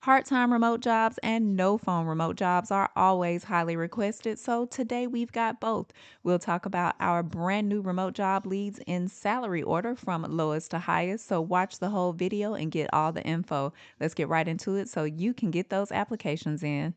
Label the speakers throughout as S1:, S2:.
S1: Part-time remote jobs and no phone remote jobs are always highly requested, so today we've got both. We'll talk about our brand new remote job leads in salary order from lowest to highest, so watch the whole video and get all the info. Let's get right into it so you can get those applications in.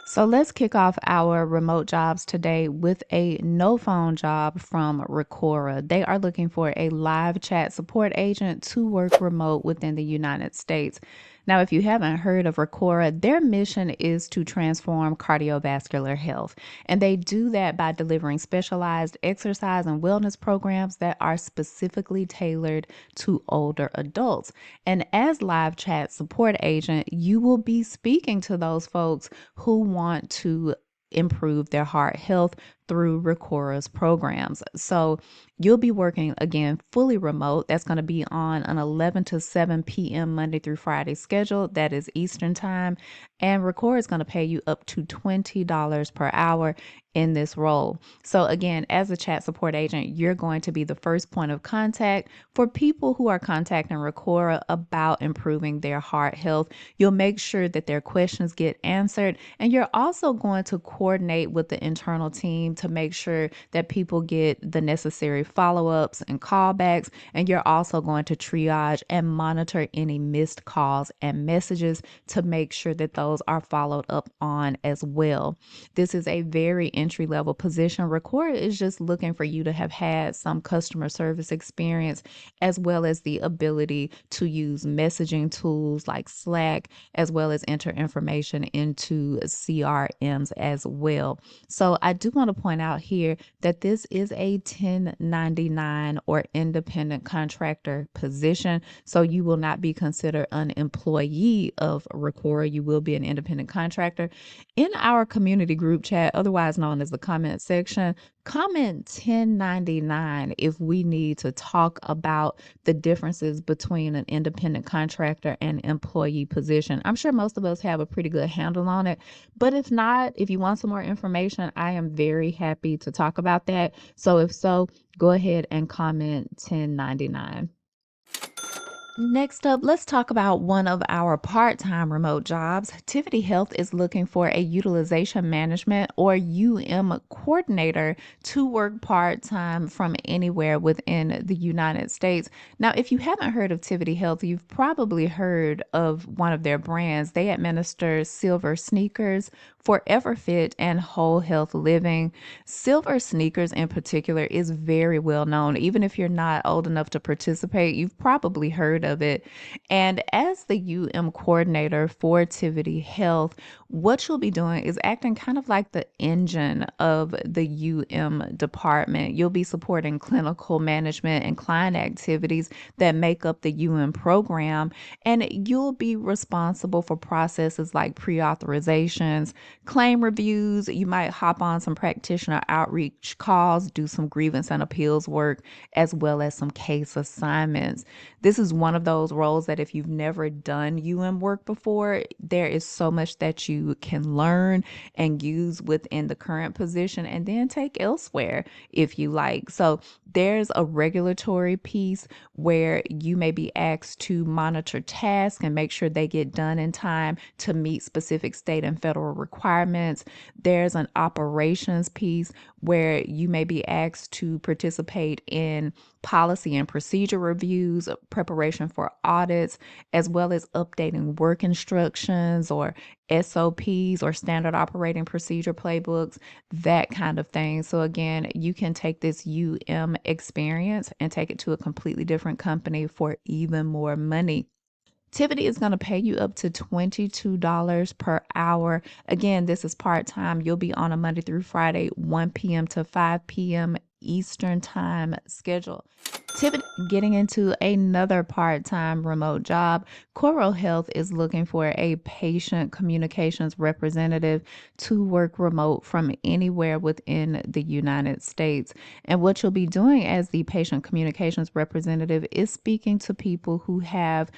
S1: So let's kick off our remote jobs today with a no phone job from Recora. They are looking for a live chat support agent to work remote within the United States. Now, if you haven't heard of Recora, their mission is to transform cardiovascular health. And they do that by delivering specialized exercise and wellness programs that are specifically tailored to older adults. And as live chat support agent, you will be speaking to those folks who want to improve their heart health through Recora's programs. So you'll be working again fully remote. That's going to be on an 11 to 7 p.m. Monday through Friday schedule. That is Eastern time. And Recora is going to pay you up to $20 per hour in this role. So again, as a chat support agent, you're going to be the first point of contact for people who are contacting Recora about improving their heart health. You'll make sure that their questions get answered, and you're also going to coordinate with the internal team to make sure that people get the necessary follow-ups and callbacks, and you're also going to triage and monitor any missed calls and messages to make sure that those are followed up on as well. This is a very entry level position. Record is just looking for you to have had some customer service experience, as well as the ability to use messaging tools like Slack, as well as enter information into CRMs as well. So I do want to point out here that this is a 1099 or independent contractor position. So you will not be considered an employee of Recora. You will be an independent contractor. In our community group chat, otherwise known as the comment section, comment 1099 if we need to talk about the differences between an independent contractor and employee position. I'm sure most of us have a pretty good handle on it, but if not, if you want some more information, I am very happy to talk about that. So if so, go ahead and comment 1099. Next up, let's talk about one of our part-time remote jobs. Tivity Health is looking for a utilization management or coordinator to work part-time from anywhere within the United States. Now, if you haven't heard of Tivity Health, you've probably heard of one of their brands. They administer Silver Sneakers, Forever Fit, and Whole Health Living. Silver Sneakers in particular is very well known. Even if you're not old enough to participate, you've probably heard of it. And as the coordinator for Tivity Health, what you'll be doing is acting kind of like the engine of the department. You'll be supporting clinical management and client activities that make up the program, and you'll be responsible for processes like pre-authorizations, claim reviews. You might hop on some practitioner outreach calls, do some grievance and appeals work, as well as some case assignments. This is one of those roles that if you've never done work before, there is so much that you can learn and use within the current position and then take elsewhere if you like. So there's a regulatory piece where you may be asked to monitor tasks and make sure they get done in time to meet specific state and federal requirements. There's an operations piece where you may be asked to participate in policy and procedure reviews, preparation for audits, as well as updating work instructions or SOPs or standard operating procedure playbooks, that kind of thing. So again, you can take this experience and take it to a completely different company for even more money. Tivity is going to pay you up to $22 per hour. Again, this is part-time. You'll be on a Monday through Friday, 1 p.m. to 5 p.m. Eastern time schedule. Tivity getting into another part-time remote job. Coral Health is looking for a patient communications representative to work remote from anywhere within the United States. And what you'll be doing as the patient communications representative is speaking to people who have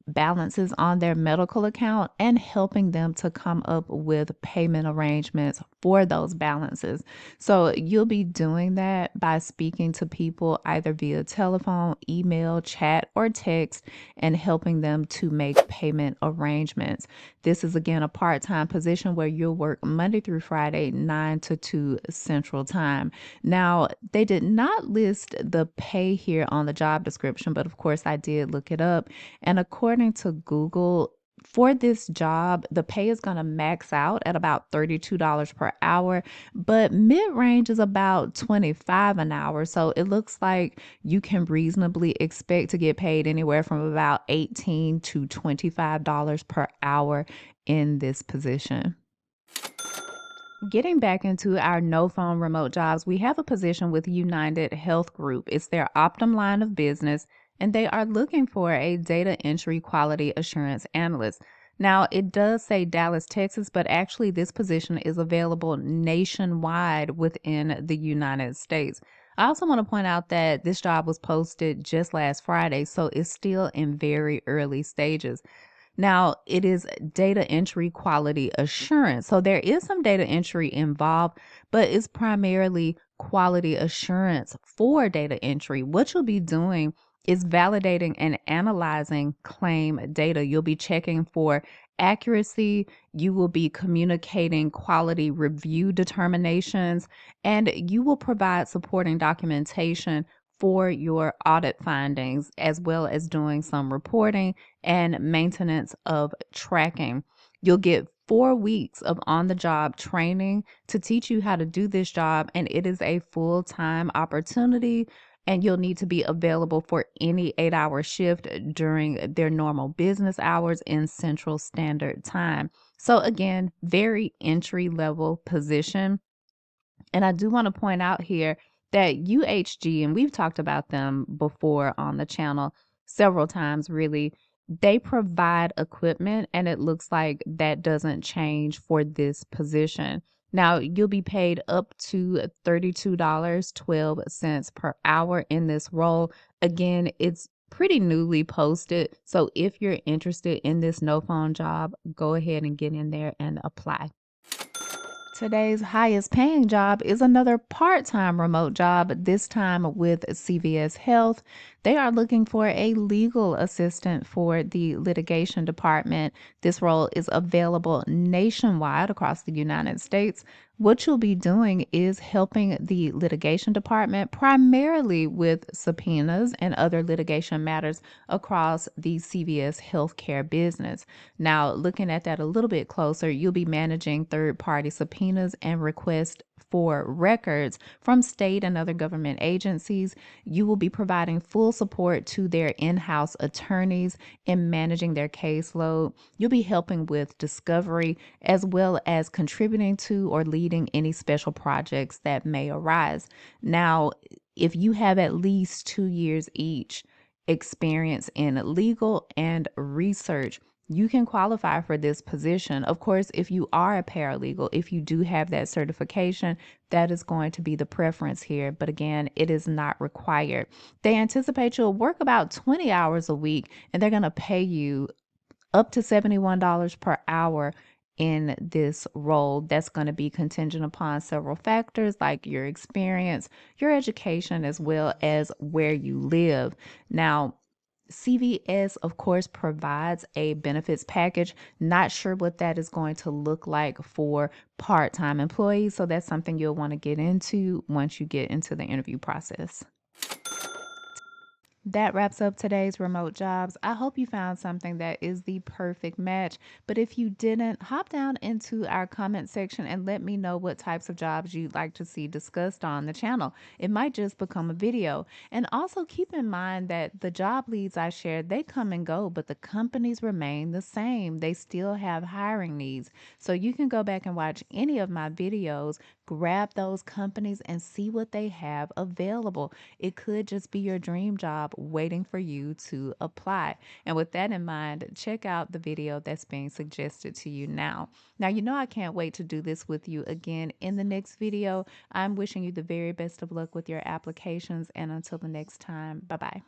S1: balances on their medical account and helping them to come up with payment arrangements for those balances. So you'll be doing that by speaking to people either via telephone, email, chat, or text and helping them to make payment arrangements. This is again a part time position where you'll work Monday through Friday, 9 to 2 Central Time. Now, they did not list the pay here on the job description, but of course, I did look it up. And according to Google, for this job, the pay is going to max out at about $32 per hour, but mid range is about 25 an hour. So it looks like you can reasonably expect to get paid anywhere from about 18 to $25 per hour in this position. Getting back into our no phone remote jobs, we have a position with United Health Group. It's their Optum line of business, and they are looking for a data entry quality assurance analyst. Now, it does say Dallas, Texas, but actually, this position is available nationwide within the United States. I also want to point out that this job was posted just last Friday, so it's still in very early stages. Now, it is data entry quality assurance. So there is some data entry involved, but it's primarily quality assurance for data entry. What you'll be doing is validating and analyzing claim data. You'll be checking for accuracy, you will be communicating quality review determinations, and you will provide supporting documentation for your audit findings, as well as doing some reporting and maintenance of tracking. You'll get 4 weeks of on the job training to teach you how to do this job, and it is a full time opportunity. And you'll need to be available for any 8 hour shift during their normal business hours in Central Standard Time. So, again, very entry level position. And I do want to point out here that UHG, and we've talked about them before on the channel several times, really, they provide equipment, and it looks like that doesn't change for this position. Now, you'll be paid up to $32.12 per hour in this role. Again, it's pretty newly posted. So if you're interested in this no phone job, go ahead and get in there and apply. Today's highest paying job is another part time remote job, this time with CVS Health. They are looking for a legal assistant for the litigation department. This role is available nationwide across the United States. What you'll be doing is helping the litigation department primarily with subpoenas and other litigation matters across the CVS healthcare business. Now, looking at that a little bit closer, you'll be managing third party subpoenas and requests for records from state and other government agencies. You will be providing full support to their in house attorneys in managing their caseload. You'll be helping with discovery as well as contributing to or leading any special projects that may arise. Now, if you have at least 2 years each experience in legal and research, you can qualify for this position. Of course, if you are a paralegal, if you do have that certification, that is going to be the preference here. But again, it is not required. They anticipate you'll work about 20 hours a week, and they're going to pay you up to $71 per hour in this role. That's going to be contingent upon several factors like your experience, your education, as well as where you live. Now, CVS, of course, provides a benefits package. Not sure what that is going to look like for part time employees. So that's something you'll want to get into once you get into the interview process. That wraps up today's remote jobs. I hope you found something that is the perfect match. But if you didn't, hop down into our comment section and let me know what types of jobs you'd like to see discussed on the channel. It might just become a video. And also keep in mind that the job leads I shared, they come and go, but the companies remain the same. They still have hiring needs. So you can go back and watch any of my videos, grab those companies and see what they have available. It could just be your dream job waiting for you to apply. And with that in mind, check out the video that's being suggested to you now. Now, you know, I can't wait to do this with you again in the next video. I'm wishing you the very best of luck with your applications. And until the next time, bye bye.